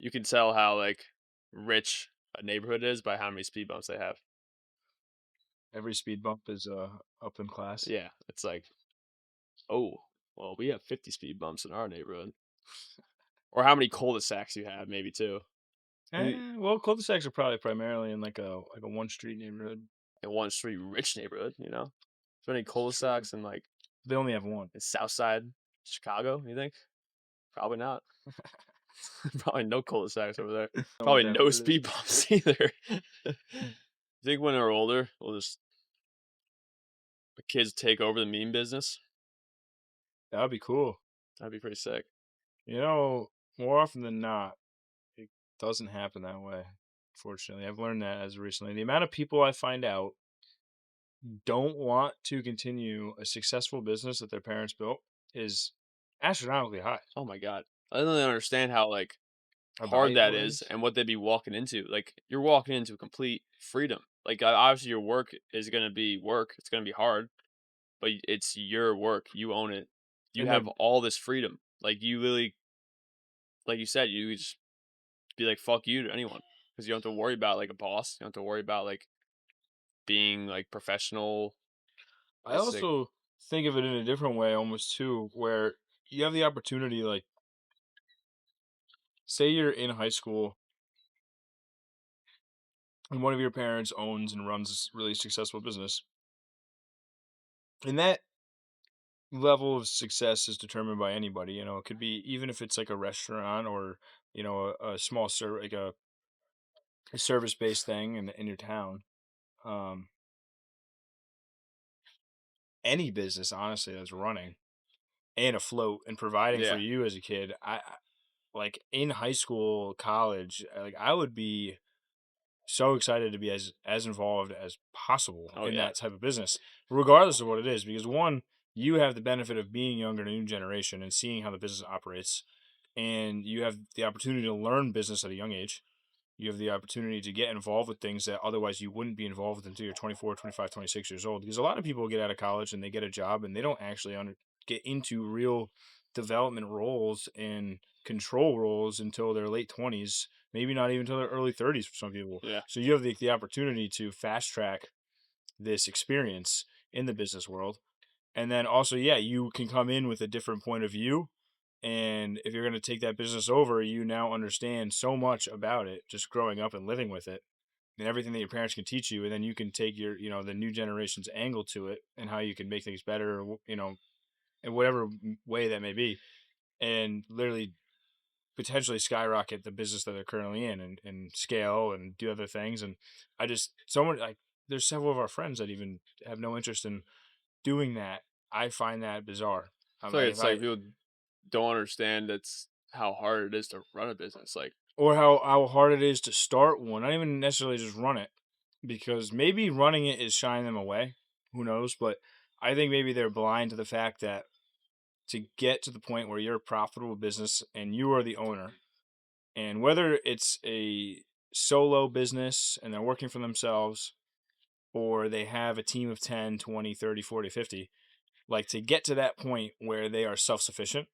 You can tell how like rich a neighborhood is by how many speed bumps they have. Every speed bump is up in class. Yeah, it's like, oh, well, we have 50 speed bumps in our neighborhood, or how many cul-de-sacs you have, maybe too. Y- Well, cul-de-sacs are probably primarily in like a one street neighborhood. In one street rich neighborhood, so many It's true. cul-de-sacs in like They only have one. in South Side Chicago. You think? Probably not. Probably no cul-de-sacs over there. Know what Probably that no word is? speed bumps either. Think when they're older, we'll just the kids take over the meme business. That would be cool. That'd be pretty sick. You know, more often than not, it doesn't happen that way. Fortunately, I've learned that as of recently. The amount of people I find out don't want to continue a successful business that their parents built is astronomically high. Oh my god. I don't really understand how like How hard that valuable it is is. and what they'd be walking into. Like you're walking into complete freedom. Like obviously your work is going to be work. It's going to be hard, but it's your work. You own it. You And have they're all this freedom. Like you really, like you said, you just be like fuck you to anyone because you don't have to worry about like a boss. You don't have to worry about like being like professional. I It's like also think of it in a different way almost too, where you have the opportunity, like, say you're in high school and one of your parents owns and runs this really successful business. And that level of success is determined by anybody. It could be even if it's like a restaurant or, a small like a service based thing in your town. Um, any business, honestly, that's running and afloat and providing for yeah. you as a kid. Like in high school, college, like I would be so excited to be as involved as possible Oh in yeah. that type of business, regardless of what it is. Because one, you have the benefit of being younger than a new generation and seeing how the business operates, and you have the opportunity to learn business at a young age. You have the opportunity to get involved with things that otherwise you wouldn't be involved with until you're 24, 25, 26 years old. Because a lot of people get out of college and they get a job and they don't actually get into real development roles and control roles until their late 20s, maybe not even until their early 30s for some people. Yeah. So you have the opportunity to fast track this experience in the business world. And then also, yeah, you can come in with a different point of view. And if you're going to take that business over, you now understand so much about it just growing up and living with it and everything that your parents can teach you. And then you can take your, the new generation's angle to it and how you can make things better, in whatever way that may be. And literally potentially skyrocket the business that they're currently in and scale and do other things. And I just, someone like, there's several of our friends that even have no interest in doing that. I find that bizarre. I I'm feel like like, if it's like I, people don't understand it's how hard it is to run a business. Like, or how hard it is to start one, not even necessarily just run it, because maybe running it is shying them away. Who knows? But I think maybe they're blind to the fact that to get to the point where you're a profitable business and you are the owner, and whether it's a solo business and they're working for themselves or they have a team of 10, 20, 30, 40, 50, like to get to that point where they are self sufficient,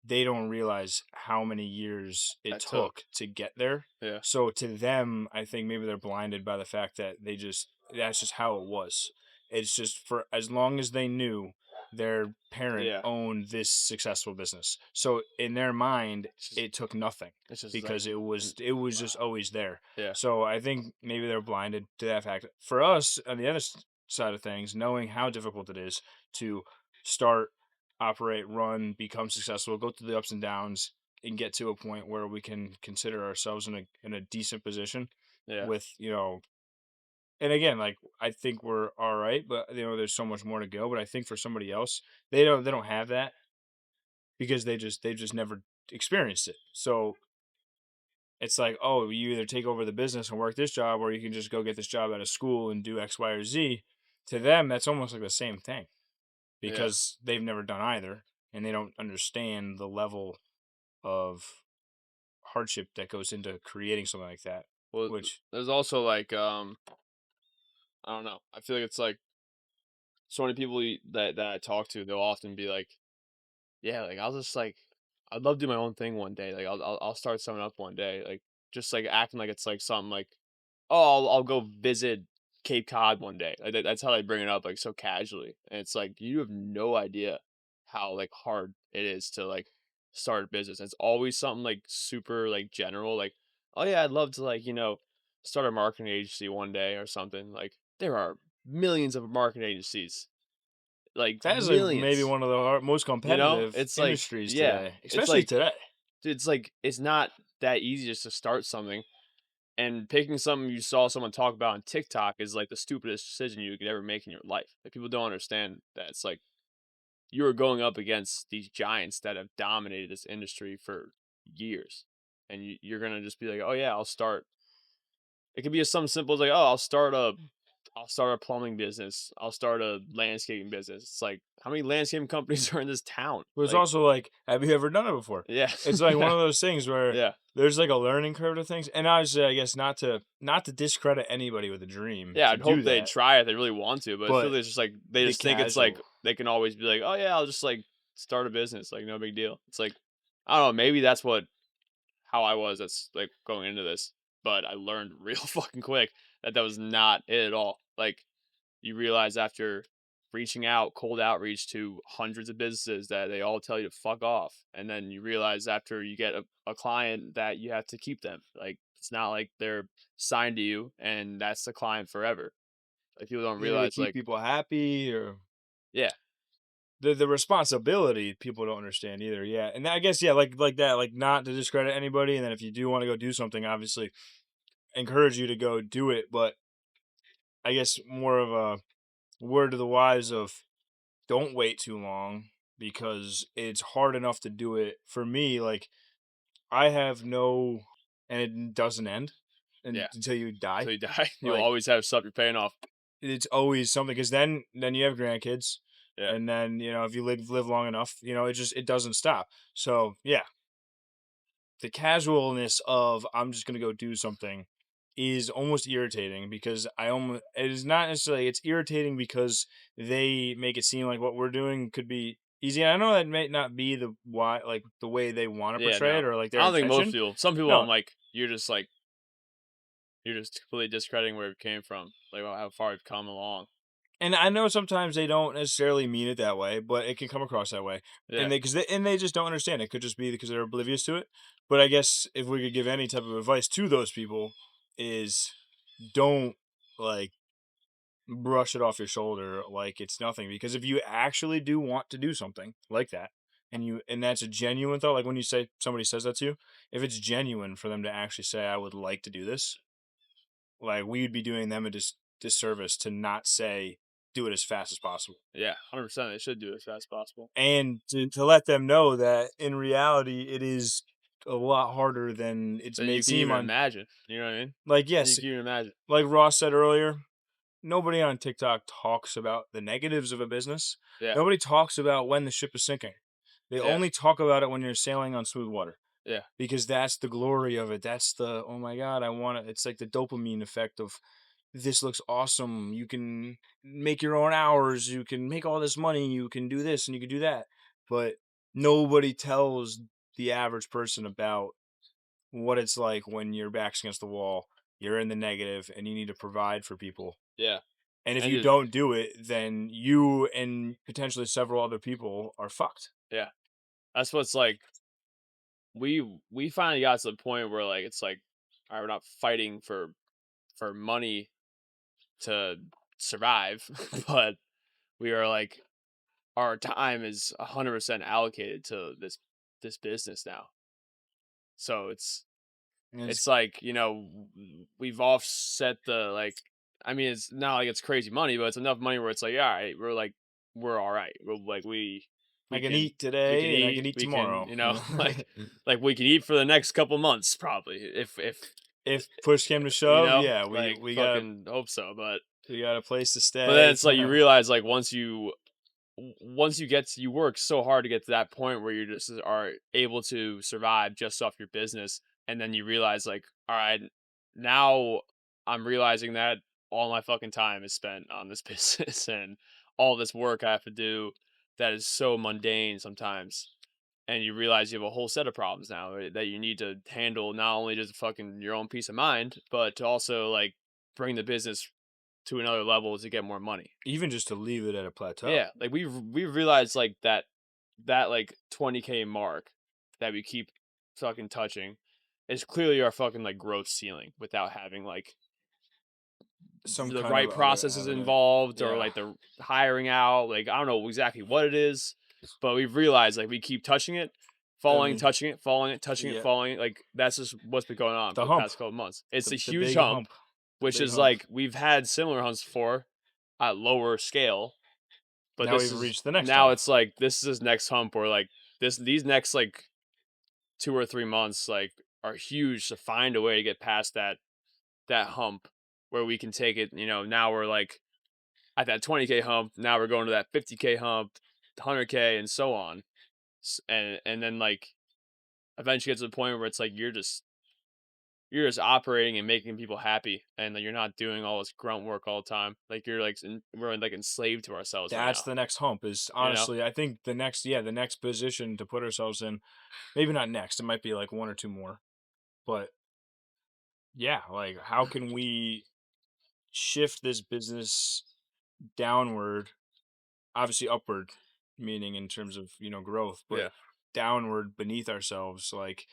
they don't realize how many years it that took. took to get there. Yeah. So to them, I think maybe they're blinded by the fact that that's just how it was. It's just for as long as they knew their parent Yeah. owned this successful business. So in their mind, It's just it took nothing it's just like because it was and it was just always there. yeah. So I think maybe they're blinded to that fact. For us, on the other side of things, knowing how difficult it is to start, operate, run, become successful, go through the ups and downs, and get to a point where we can consider ourselves in a decent position Yeah. with, and again, like I think we're all right, but there's so much more to go. But I think for somebody else, they don't have that because they've just never experienced it. So it's like, oh, you either take over the business and work this job, or you can just go get this job out of school and do X, Y, or Z. To them, that's almost like the same thing Yeah. because they've never done either and they don't understand the level of hardship that goes into creating something like that. Well, Which there's also like I don't know. I feel like it's like so many people that I talk to, they'll often be like, yeah, like I'll just like I'd love to do my own thing one day. Like I'll start something up one day. Like just like acting like it's like something like, oh, I'll go visit Cape Cod one day. Like that's how they bring it up, like so casually. And it's like you have no idea how like hard it is to like start a business. It's always something like super like general, like, oh yeah, I'd love to like, start a marketing agency one day or something. Like there are millions of marketing agencies. Like That is like maybe millions. one of the most competitive It's like, industries yeah, today, it's especially like, today. dude, it's like it's not that easy just to start something. And picking something you saw someone talk about on TikTok is like the stupidest decision you could ever make in your life. Like people don't understand that it's like you are going up against these giants that have dominated this industry for years, and you're gonna just be like, oh yeah, I'll start. It could be as something simple as like, oh, I'll start a plumbing business. I'll start a landscaping business. It's like how many landscaping companies are in this town? But it's Like, also like, have you ever done it before? yeah, It's like one of those things where yeah. there's like a learning curve to things. And obviously, I guess not to discredit anybody with a dream Yeah, to I'd hope do they that, try if they really want to, but I feel but like it's just like they the just think it's like casual. they can always be like, "Oh yeah, I'll just like start a business, like no big deal." It's like I don't know, maybe that's what how I was that's like going into this, but I learned real fucking quick that that was not it at all. Like you realize after reaching out, cold outreach to hundreds of businesses that they all tell you to fuck off. And then you realize after you get a client that you have to keep them. Like it's not like they're signed to you and that's the client forever. Like people don't Either to realize keep like, people happy or yeah, the responsibility people don't understand either. Yeah. And I guess, yeah, like that, like not to discredit anybody. And then if you do want to go do something, obviously encourage you to go do it. But I guess more of a word to the wise of don't wait too long because it's hard enough to do it for me. Like I have no, and it doesn't end yeah. until you die. Till you die, you'll Like always have stuff you're paying off. it's always something because then you have grandkids, Yeah. and then if you live long enough, it doesn't stop. So yeah, the casualness of I'm just gonna go do something is almost irritating because I almost it is not necessarily it's irritating because they make it seem like what we're doing could be easy. And I know that may not be the why like the way they want to Yeah, portray no. it or like I their don't think most intention. people, some people No, I'm like, you're just completely discrediting where it came from, like how far we've come along. and I know sometimes they don't necessarily mean it that way, but it can come across that way. Yeah. And they just don't understand. It could just be because they're oblivious to it. But I guess if we could give any type of advice to those people is don't like brush it off your shoulder like it's nothing because if you actually do want to do something like that and that's a genuine thought like when you say somebody says that to you if it's genuine for them to actually say I would like to do this like we would be doing them a disservice to not say do it as fast as possible Yeah, 100%. They should do it as fast as possible. and to let them know that in reality it is a lot harder than it's Then you made can seem even on imagine, you know what I mean? like Then you yes can even imagine. like Ross said earlier nobody on TikTok talks about the negatives of a business. Yeah, Nobody talks about when the ship is sinking. They yeah, only talk about it when you're sailing on smooth water yeah, because that's the glory of it. That's the oh my god, I want it. It's like the dopamine effect of this looks awesome. You can make your own hours. You can make all this money. You can do this and you can do that. But nobody tells the average person about what it's like when your back's against the wall. You're in the negative and you need to provide for people yeah. and if And you just, don't do it, then you and potentially several other people are fucked. yeah. That's what's like, we finally got to the point where like, it's like, all right, we're not fighting for money to survive, but we are like, our time is 100% allocated to this business now. So And it's it's like, we've offset the like I mean, it's not like it's crazy money, but it's enough money where it's like, all right, we're all right. We're like I we can can eat today and I can eat, eat we can, tomorrow. like we can eat for the next couple months probably if If push came to you shove, know, yeah, like we got fucking hope so, we got a place to but then stay. it's like you realize like once you get to, you work so hard to get to that point where you just are able to survive just off your business and then you realize like all right, now I'm realizing that all my fucking time is spent on this business and all this work I have to do that is so mundane sometimes and you realize you have a whole set of problems now that you need to handle, not only just fucking your own peace of mind, but to also like bring the business to another level to get more money. Even just to leave it at a plateau. Yeah, like we've realized like that like 20K mark that we keep fucking touching is clearly our fucking like growth ceiling without having like Some the kind of right other processes avenue. involved or Yeah. like the hiring out. Like I don't know exactly what it is, but we've realized like we keep touching it, I falling, mean, touching it, falling it, touching it, yeah, falling it. Like that's just what's been going on the for the hump, past couple of months. It's a the huge big hump, hump, the which big is hump. like we've had similar humps before at lower scale, but Now this we've is reached the next now hump. it's like this is his next hump where like these next like 2 or 3 months like are huge to find a way to get past that hump where we can take it. Now we're like at that 20K hump. Now we're going to that 50K hump, 100K, and so on. And then like eventually get to the point where it's like you're just operating and making people happy, and like, you're not doing all this grunt work all the time. Like we're like enslaved to ourselves right That's now. the next hump. Is You know? honestly, I think the next, yeah, the next position to put ourselves in. Maybe not next. It might be like one or two more. But yeah, like how can we shift this business downward, obviously upward, meaning in terms of, growth, but Yeah, downward beneath ourselves, like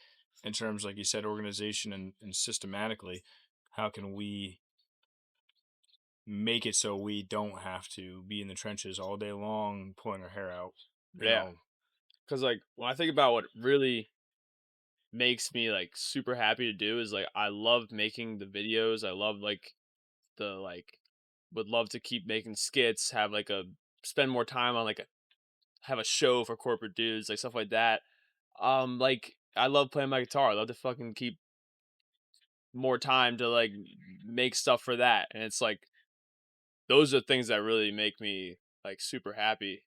in terms, like you said, organization and systematically, how can we make it so we don't have to be in the trenches all day long pulling our hair out, you yeah. know? Because like when I think about what really makes me like super happy to do is like I love making the videos. I love like the like would love to keep making skits, have like a spend more time on like have a show for corporate dudes, like stuff like that. Like I love playing my guitar. I love to fucking keep more time to like make stuff for that. And it's like those are things that really make me like super happy.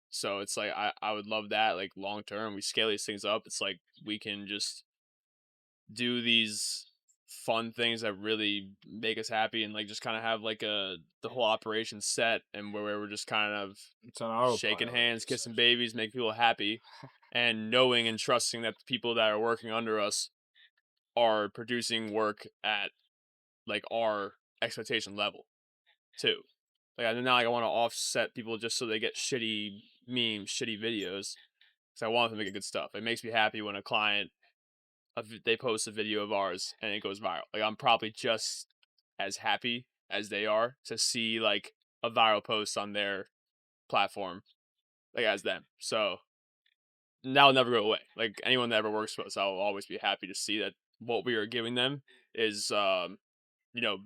So it's like I would love that like long term. We scale these things up. It's like we can just do these fun things that really make us happy and like just kind of have like the whole operation set and where we're just kind of It's on shaking autopilot, hands, kissing essentially. babies, make people happy, and knowing and trusting that the people that are working under us are producing work at like our expectation level too. Like I'm not like I want to offset people just so they get shitty memes, shitty videos. Because I want them to make good stuff. It makes me happy when a client they post a video of ours and it goes viral. Like I'm probably just as happy as they are to see like a viral post on their platform like as them. So that'll never go away. Like anyone that ever works with us, I'll always be happy to see that what we are giving them is, you know,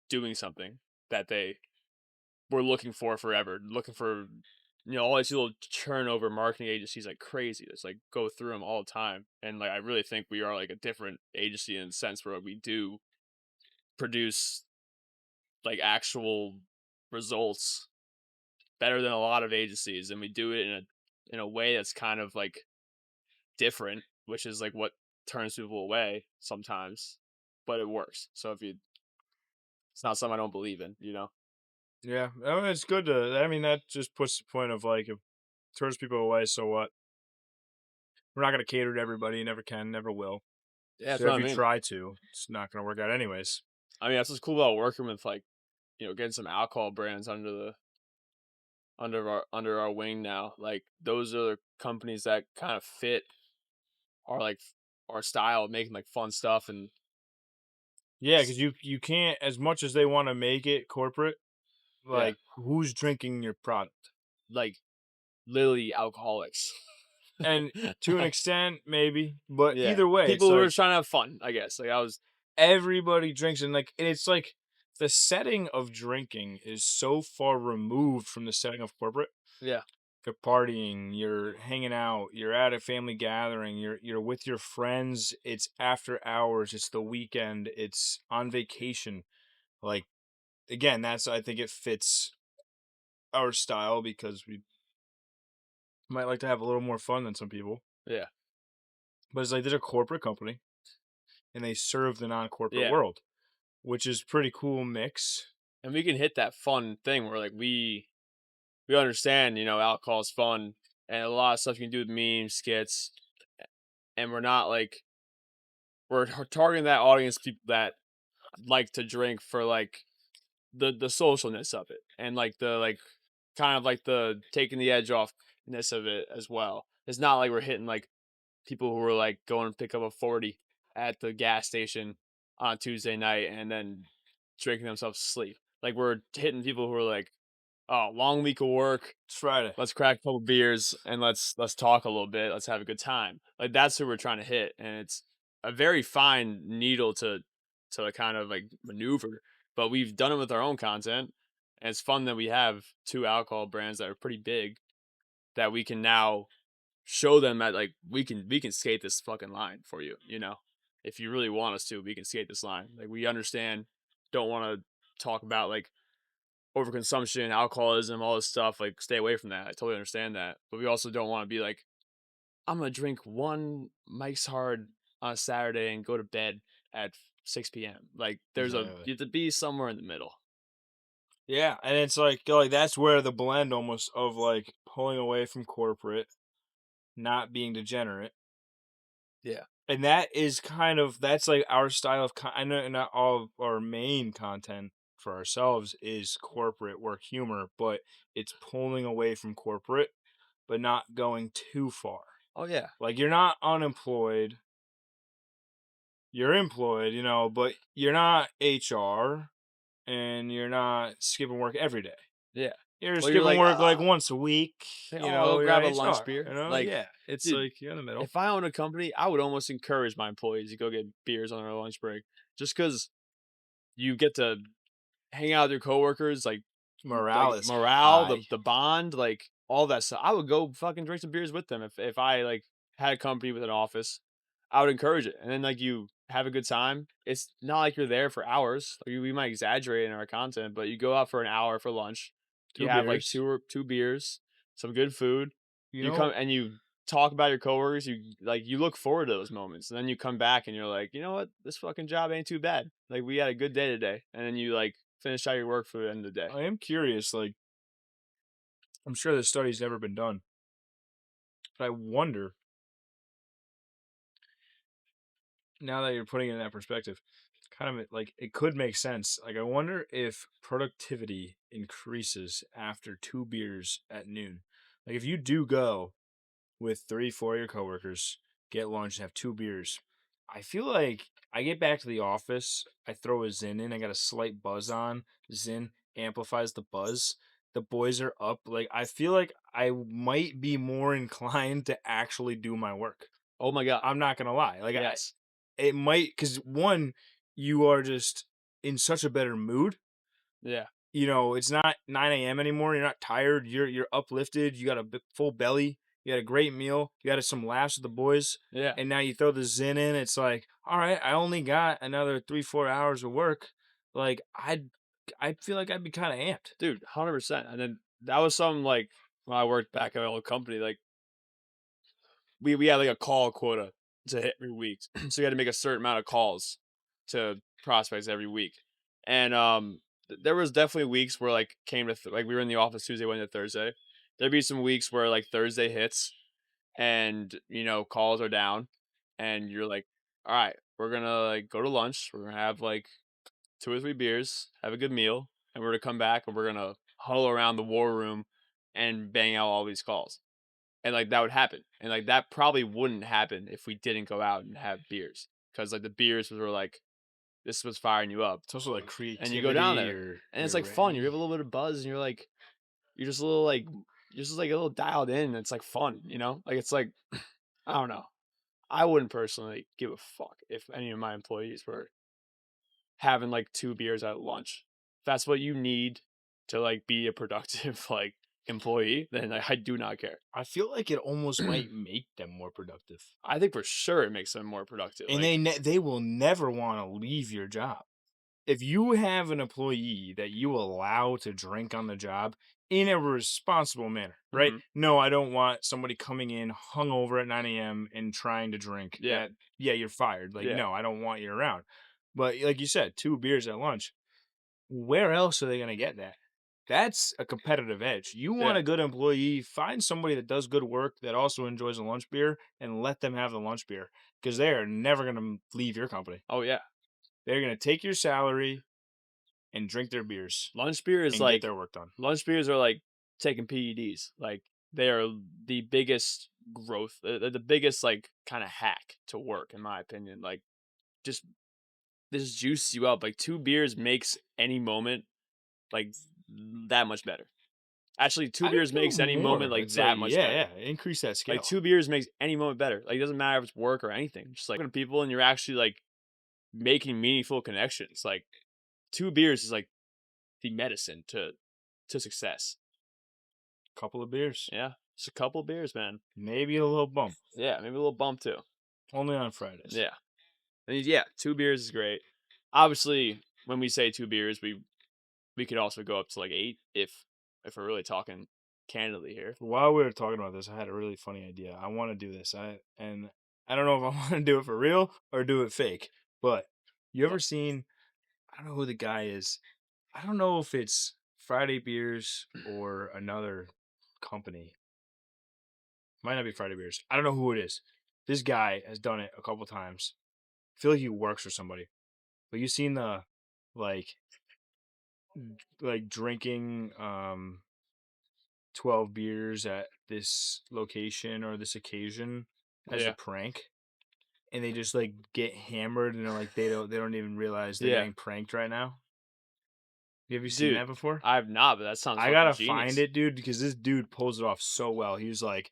doing something that they were looking for forever, looking for, all these little turnover marketing agencies like crazy. Just like go through them all the time, and like I really think we are like a different agency in the sense where we do produce like actual results better than a lot of agencies, and we do it in a way that's kind of like different, which is like what turns people away sometimes, but it works. So it's not something I don't believe in. Yeah, I mean, it's good to. I mean, that just puts the point of like, if it turns people away, so what? We're not gonna cater to everybody. Never can, never will. Yeah, that's So what if I you mean. try to, it's not gonna work out anyways. I mean, that's what's cool about working with like, getting some alcohol brands under our wing now. Like those are the companies that kind of fit our like our style of making like fun stuff and Yeah, because you can't, as much as they want to make it corporate. yeah, Like, who's drinking your product? like literally alcoholics. And to an extent, maybe, but Yeah, either way, it's people who are like trying to have fun. I guess like I was everybody drinks, and it's like the setting of drinking is so far removed from the setting of corporate. yeah, You're partying, you're hanging out, you're at a family gathering, you're with your friends. It's after hours, it's the weekend, it's on vacation. Like, again, that's, I think it fits our style because we might like to have a little more fun than some people. yeah, But it's like there's a corporate company and they serve the non-corporate yeah, world, which is pretty cool mix. and we can hit that fun thing where like we understand alcohol's fun and a lot of stuff you can do with memes, skits. and we're not like we're targeting that audience, people that like to drink for like the socialness of it, and like the like kind of like the taking the edge offness of it as well. It's not like we're hitting like people who were like going to pick up a 40 at the gas station on Tuesday night and then drinking themselves to sleep. Like we're hitting people who are like, oh, long week of work. It's Friday. Let's crack a couple beers and let's talk a little bit. Let's have a good time. Like that's who we're trying to hit, and it's a very fine needle to kind of like maneuver. But we've done it with our own content, and it's fun that we have two alcohol brands that are pretty big that we can now show them that like we can skate this fucking line for you, you know. If you really want us to, we can skate this line. Like we understand, don't want to talk about like overconsumption, alcoholism, all this stuff. Like stay away from that. I totally understand that. But we also don't want to be like, I'm gonna drink one Mike's Hard on a Saturday and go to bed at 6 p.m. Like Exactly. you have to be somewhere in the middle. Yeah, and it's like that's where the blend almost of like pulling away from corporate, not being degenerate. Yeah. And that is kind of that's like our style of I know not all of our main content for ourselves is corporate work humor, but it's pulling away from corporate, but not going too far. Oh yeah. Like you're not unemployed, you're employed, but you're not HR and you're not skipping work every day. Yeah. You're Well, you're skipping like, work like once a week, hey, oh, I'll go you're grab a lunch HR, beer. Like, yeah. It's dude, like you're in the middle. if I own a company, I would almost encourage my employees to go get beers on their lunch break, just because you get to hang out with your coworkers, like Morale is morale, high. the bond, like all that stuff. I would go fucking drink some beers with them if I like had a company with an office. I would encourage it, and then like you have a good time. It's not like you're there for hours. Like, we might exaggerate in our content, but you go out for an hour for lunch. You 2 have like beers. two beers, some good food. You You know come and you talk about your coworkers. You look forward to those moments, and then you come back and you're like, you know what, this fucking job ain't too bad. Like we had a good day today, and then you like finish out your work for the end of the day. I am curious, like, I'm sure this study's never been done, but I wonder, now that you're putting it in that perspective, kind of like it could make sense. Like, I wonder if productivity increases after 2 beers at noon. Like, if you do go with 3, 4 of your coworkers, get lunch, and have 2 beers, I feel like I get back to the office, I throw a Zin in, I got a slight buzz on, Zin amplifies the buzz. The boys are up. Like, I feel like I might be more inclined to actually do my work. Oh my god, I'm not gonna lie. Like yes, it might because one, you are just in such a better mood. yeah, It's not 9 a.m. anymore. You're not tired. You're uplifted. You got a full belly. You had a great meal. You had some laughs with the boys, yeah, and now you throw the Zen in. It's like, all right, I only got another 3 4 hours of work. Like I feel like I'd be kind of amped. dude, 100%. And then that was something like when I worked back at my old company, like we had like a call quota to hit every week, so we had to make a certain amount of calls to prospects every week, and there was definitely weeks where like came to like we were in the office Tuesday, Wednesday, Thursday. There'd be some weeks where like Thursday hits and calls are down, and you're like, all right, we're gonna like go to lunch, we're gonna have like 2 or 3 beers, have a good meal, and we're gonna come back and we're gonna huddle around the war room and bang out all these calls. And like that would happen. And like that probably wouldn't happen if we didn't go out and have beers. Cause like the beers were like, this was firing you up. It's also like And you go down creativity. there You're and it's you're like fun. You have ready. a little bit of buzz and you're like, you're just a little like, you're just like a little dialed in. And it's like fun, you know? Like it's like, I don't know. I wouldn't personally give a fuck if any of my employees were having like 2 beers at lunch. If that's what you need to like be a productive like employee, then I do not care. I feel like it almost might make them more productive, I think for sure it makes them more productive. and Like, they will never want to leave your job. If you have an employee that you allow to drink on the job in a responsible manner, right? mhm, No, I don't want somebody coming in hungover at 9 a.m. and trying to drink. yeah, That, yeah, you're fired. Like, yeah, no, I don't want you around. But like you said, 2 beers at lunch. Where else are they going to get that? That's a competitive edge. You want Yeah. a good employee, find somebody that does good work that also enjoys a lunch beer and let them have the lunch beer because they are never going to leave your company. Oh, yeah. They're going to take your salary and drink their beers Lunch beer is and get like their work done. lunch beers are like taking PEDs. Like, they are the biggest growth, the biggest, like, kinda hack to work, in my opinion. Like, just this juice you up. Like, 2 beers makes any moment, like, that much better. Actually, 2 I beers don't know makes any moment, more. like, It's like, that much yeah, better. yeah, increase that Like, scale. 2 beers makes any moment better. Like, it doesn't matter if it's work or anything. Just, like, talking to people and you're actually, like, making meaningful connections. Like, 2 beers is, like, the medicine to success. Couple of beers, Yeah. Just a couple beers, man. maybe a little bump, Yeah, maybe a little bump too. only on Fridays. Yeah. And yeah, 2 beers is great. Obviously, when we say 2 beers, we could also go up to, like, 8 if we're really talking candidly here. While we were talking about this, I had a really funny idea. I want to do this. I don't know if I want to do it for real or do it fake. But you Yeah. ever seen? I don't know who the guy is. I don't know if it's Friday Beers or another company. Might not be Friday Beers. I don't know who it is. This guy has done it a couple times. I feel like he works for somebody. But you seen the like drinking 12 beers at this location or this occasion as a Yeah. prank, and they just like get hammered and they're like they don't even realize they're Yeah. getting pranked right now. Have you seen Dude, that before? I have not, but that sounds I fucking gotta find genius. it, dude, because this dude pulls it off so well. He was like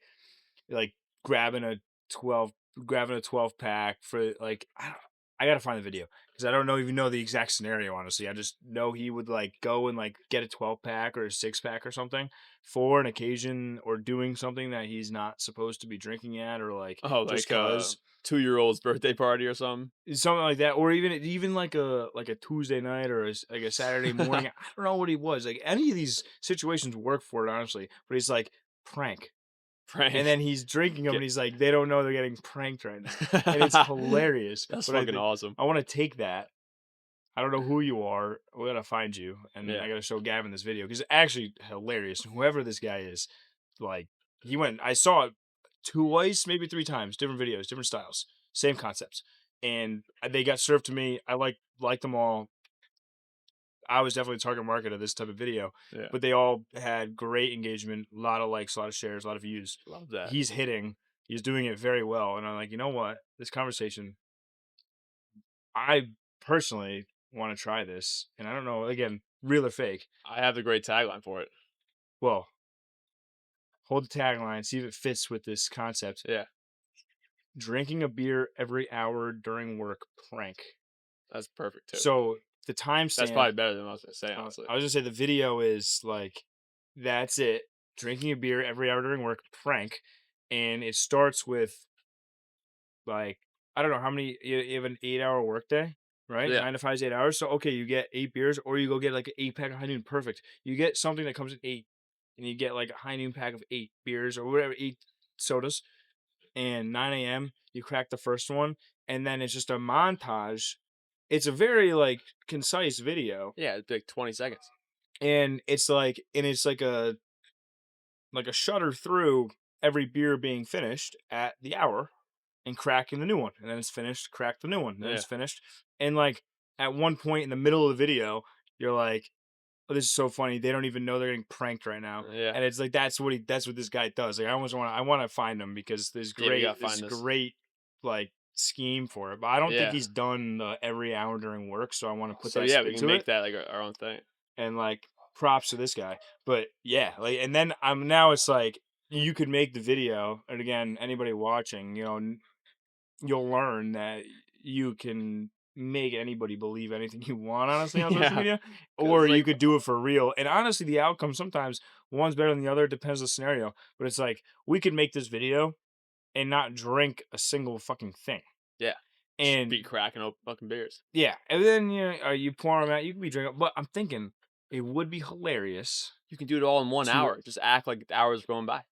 grabbing a 12 grabbing a 12 pack for like I gotta find the video because I don't know even know the exact scenario, honestly. I just know he would like go and like get a 12 pack or a 6 pack or something for an occasion or doing something that he's not supposed to be drinking at or like Oh, just like a cause. 2-year-old's birthday party or something? Something like that, or even like a Tuesday night or like a Saturday morning. I don't know what he was like. Any of these situations work for it, honestly. But he's like prank, and Prank. then he's drinking them, and Get he's like, they don't know they're getting pranked right now, and it's hilarious. That's But I fucking think awesome. I want to take that. I don't know who you are. We gotta find you, and Yeah. I gotta show Gavin this video because it's actually hilarious. Whoever this guy is, like, he went. I saw it twice, maybe 3 times, different videos, different styles, same concepts, and they got served to me. I liked them all. I was definitely the target market of this type of video, Yeah. but they all had great engagement, a lot of likes, a lot of shares, a lot of views. Love that. He's hitting, he's doing it very well, and I'm like, you know what? This conversation, I personally want to try this, and I don't know, again, real or fake. I have the great tagline for it. Well, hold the tagline, see if it fits with this concept. Yeah. Drinking a beer every hour during work prank. That's perfect too. So the That's timestamp, probably better than what I was gonna say, honestly. I was gonna say the video is like that's it. Drinking a beer every hour during work prank, and it starts with like I don't know how many you have an 8 hour workday, right? Yeah. 9 to 5 is 8 hours. So okay, you get 8 beers, or you go get like an 8 pack of high noon. Perfect. You get something that comes in eight, and you get like a high noon pack of 8 beers or whatever, 8 sodas. And 9 a.m. you crack the first one, and then it's just a montage. It's a very like concise video, Yeah, it'd be like 20 seconds. and it's like a shutter through every beer being finished at the hour and cracking the new one. And then it's finished, crack the new one, then Yeah. it's finished. And like at one point in the middle of the video, you're like, oh, this is so funny. They don't even know they're getting pranked right now. Yeah. And it's like that's what this guy does. Like I want to find him because Yeah, we gotta this find this. great like scheme for it. But I don't think Yeah. he's done the every hour during work, so I want to put So that yeah, we spin can to make it. that like our own thing. And like props to this guy. But yeah, like and then I'm now it's like you could make the video, and again, anybody watching, you'll learn that you can make anybody believe anything you want, honestly, on social Yeah. media, Cause or you like could do it for real. And honestly, the outcome sometimes one's better than the other. It depends on the scenario. But it's like we could make this video and not drink a single fucking thing. yeah. Just And be cracking open fucking beers. yeah, and then you pour them out. You could be drinking, but I'm thinking it would be hilarious You can do it all in 1 to hour. Just act like the hours are going by.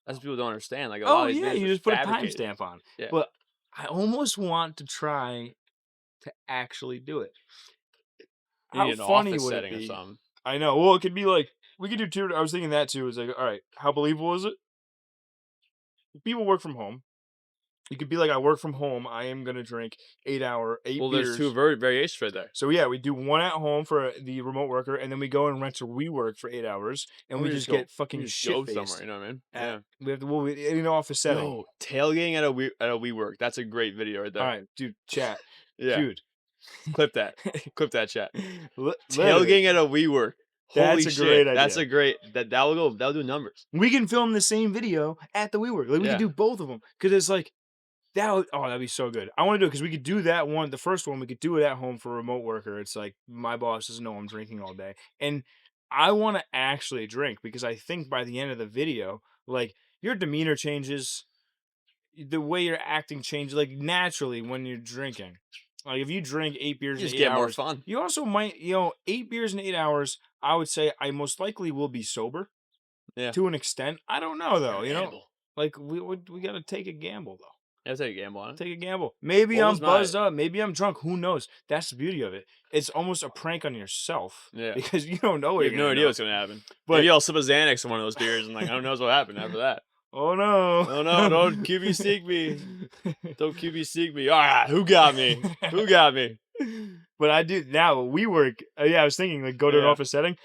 That's what people don't understand. Like, a lot oh of these yeah, videos you are just put a fabricated. timestamp on. Yeah. But I almost want to try to actually do it. You How need an funny office would it setting or be? something. I know. Well, it could be like we could do two. I was thinking that too. It's like, all right, how believable is it? People work from home. You could be like, I work from home. I am gonna drink 8 Well, there's 2 beers. variations right there. So yeah, we do one at home for the remote worker, and then we go and rent a WeWork for 8 hours, and Or we you just just go get you fucking just shit go somewhere, faced you know what I mean? at Yeah. in an office setting. Yo, tailgating at a WeWork, that's a great video right All there. right, dude, chat, Yeah, dude. clip that. Clip that chat. Literally, Tailgating at a WeWork. that's Holy a shit, great that's idea. a great that'll do numbers. We can film the same video at the WeWork. Like we could Yeah. do both of them because it's like that'd be so good. I want to do it because we could do that one, the first one. We could do it at home for a remote worker. It's like my boss doesn't know I'm drinking all day, and I want to actually drink because I think by the end of the video, like your demeanor changes, the way you're acting changes, like naturally when you're drinking. Like if you drink 8 beers You in just eight get more hours, fun. you also might, 8 beers in 8 hours. I would say I most likely will be sober Yeah. to an extent. I don't know You're though. an animal. Like we got to take a gamble though. Yeah, take a gamble on it. Take a gamble. Maybe What I'm was my buzzed up. Maybe I'm drunk. Who knows? That's the beauty of it. It's almost a prank on yourself Yeah. because you don't know what You you're have no gonna idea know. what's gonna happen. But Maybe I'll sip a Xanax in one of those beers and, like, who knows what happened after that. oh no, Oh, no, don't QB seek me. Don't QB seek me. Alright, who got me? Who got me? but I do now. We work. Yeah, I was thinking like go to an Yeah. office setting.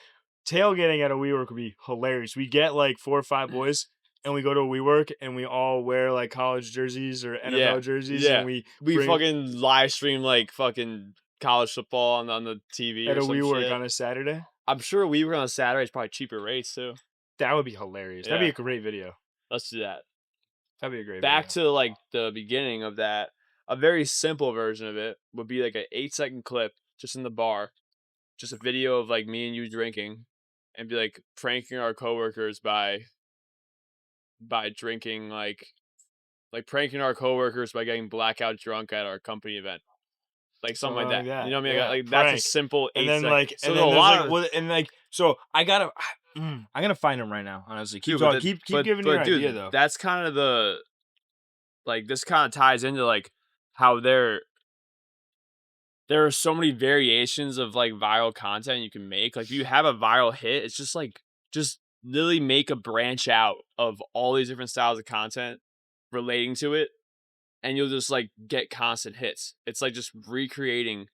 Tailgating at a WeWork would be hilarious. We get like 4 or 5 boys, and we go to a WeWork, and we all wear like college jerseys or Yeah. NFL jerseys, and Yeah. we We bring fucking live stream, like, fucking college football on the TV at or a some WeWork shit. on a Saturday. I'm sure we were on Saturday, it's probably cheaper rates too. That would be hilarious. That'd be Yeah. a great video. Let's do that. That'd be a great Back video. to, like, the beginning of that, a very simple version of it would be, like, a 8-second clip just in the bar, just a video of, like, me and you drinking, and be, like, pranking our coworkers by drinking, like, pranking our coworkers by getting blackout drunk at our company event. Like, something Something like like that. You that. know what I mean? Yeah, Like, that's a prank. simple And 8 then second like, so and there's a then there's lot like, of well, and like, so I gotta, I'm gonna find him right now. Honestly, keep dude, but talking, the keep giving your idea dude, though. that's kinda the like, this kinda ties into, like, how there are so many variations of, like, viral content you can make. Like, if you have a viral hit, it's just like just literally make a branch out of all these different styles of content relating to it, and you'll just, like, get constant hits. It's like just recreating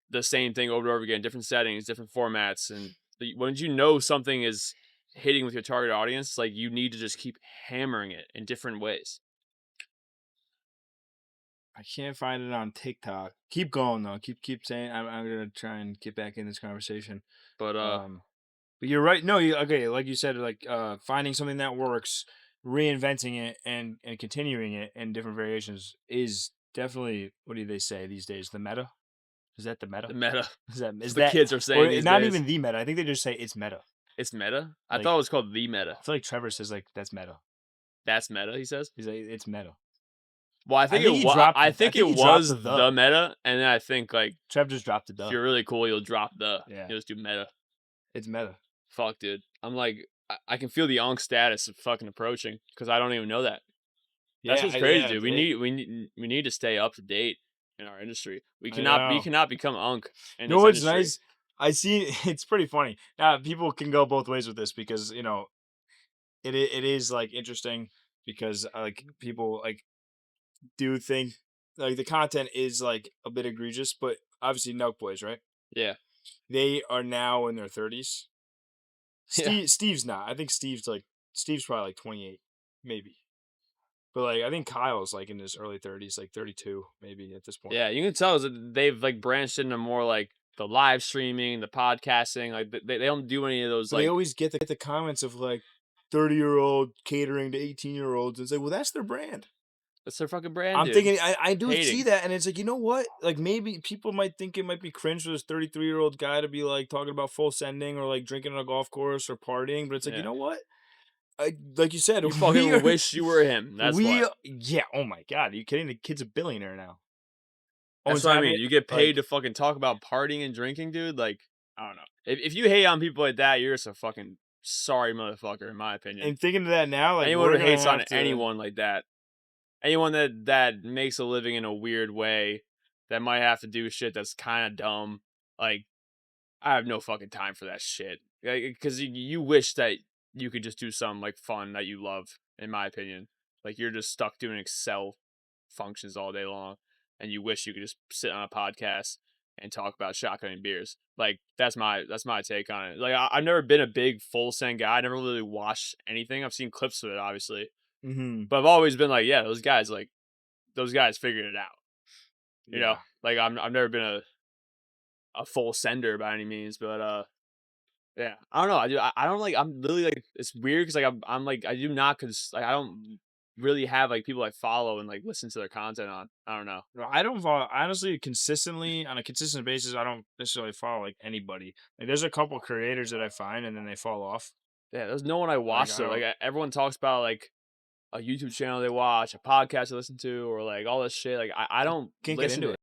the same thing over and over again, different settings, different formats, and once you know something is hitting with your target audience, like, you need to just keep hammering it in different ways. I can't find it on TikTok. Keep going though. Keep saying. I'm gonna try and get back in this conversation. But, But you're right. No, you okay? Like you said, like finding something that works, reinventing it, and continuing it in different variations is definitely what do they say these days? The meta. Is that the the meta? meta. Is that That's is what the that kids are saying or these not days. even the meta? I think they just say it's meta. It's meta? I Like thought it was called the meta. I feel like Trevor says like that's meta. That's meta, he says? He's like it's meta. Well, I think he dropped. I I think think it he dropped was the. the meta, and then I think, like, Trev just dropped if the. you're really cool, you'll drop the. Yeah, You'll just do meta. it's meta. Fuck, dude. I'm like, I can feel the onk status of fucking approaching because I don't even know that. That's Yeah, what's crazy, yeah. dude. We need to stay up to date in our industry. I know. Cannot become unk in You know this what's industry. nice? I see. It's pretty funny. Now people can go both ways with this because it is like interesting because like people like do think like the content is like a bit egregious, but obviously Nelk Boys, right? Yeah. They are now in their 30s. Yeah. Steve's not. I think Steve's probably like 28, maybe. But like I think Kyle's like in his early 30s, like 32 maybe at this point. Yeah, you can tell that they've, like, branched into more, like, the live streaming, the podcasting, like, they don't do any of those, But they like, always get the comments of like 30-year-old catering to 18-year-olds and say, "Well, that's their brand." it's their fucking brand, I'm dude. thinking I do see Hating. that, and it's like, you know what? Like maybe people might think it might be cringe for this 33-year-old guy to be like talking about full sending or like drinking on a golf course or partying, but it's like, you Yeah. know what? Like you said, You we fucking are wish you were him, that's why. yeah. Oh my god, are you kidding? The kid's a billionaire now. That's Owns what I half mean, it. you get paid Like to fucking talk about partying and drinking, dude, like, I don't know. If you hate on people like that, you're just a fucking sorry motherfucker, in my opinion. and thinking of that now, like Anyone we're who gonna hates on have to. anyone like that, anyone that makes a living in a weird way, that might have to do shit that's kinda dumb, like, I have no fucking time for that shit. Because you wish that you could just do something like fun that you love. In my opinion, like you're just stuck doing Excel functions all day long, and you wish you could just sit on a podcast and talk about shotgunning beers. Like that's my take on it. Like I've never been a big full send guy. I never really watched anything. I've seen clips of it, obviously, Mhm. but I've always been like, yeah, those guys figured it out. You know, Yeah. like I've never been a full sender by any means, but yeah, I don't know. I don't like. I'm really like. It's weird because like I'm like I do not because like I don't really have like people I follow and like listen to their content on. I don't know. No, I don't follow honestly, consistently on a consistent basis, I don't necessarily follow, like, anybody. Like, there's a couple creators that I find and then they fall off. Yeah, there's no one I Like, watch I though. Like don't everyone talks about like a YouTube channel they watch, a podcast they listen to, or like all this shit. Like I don't can't get listen into to it.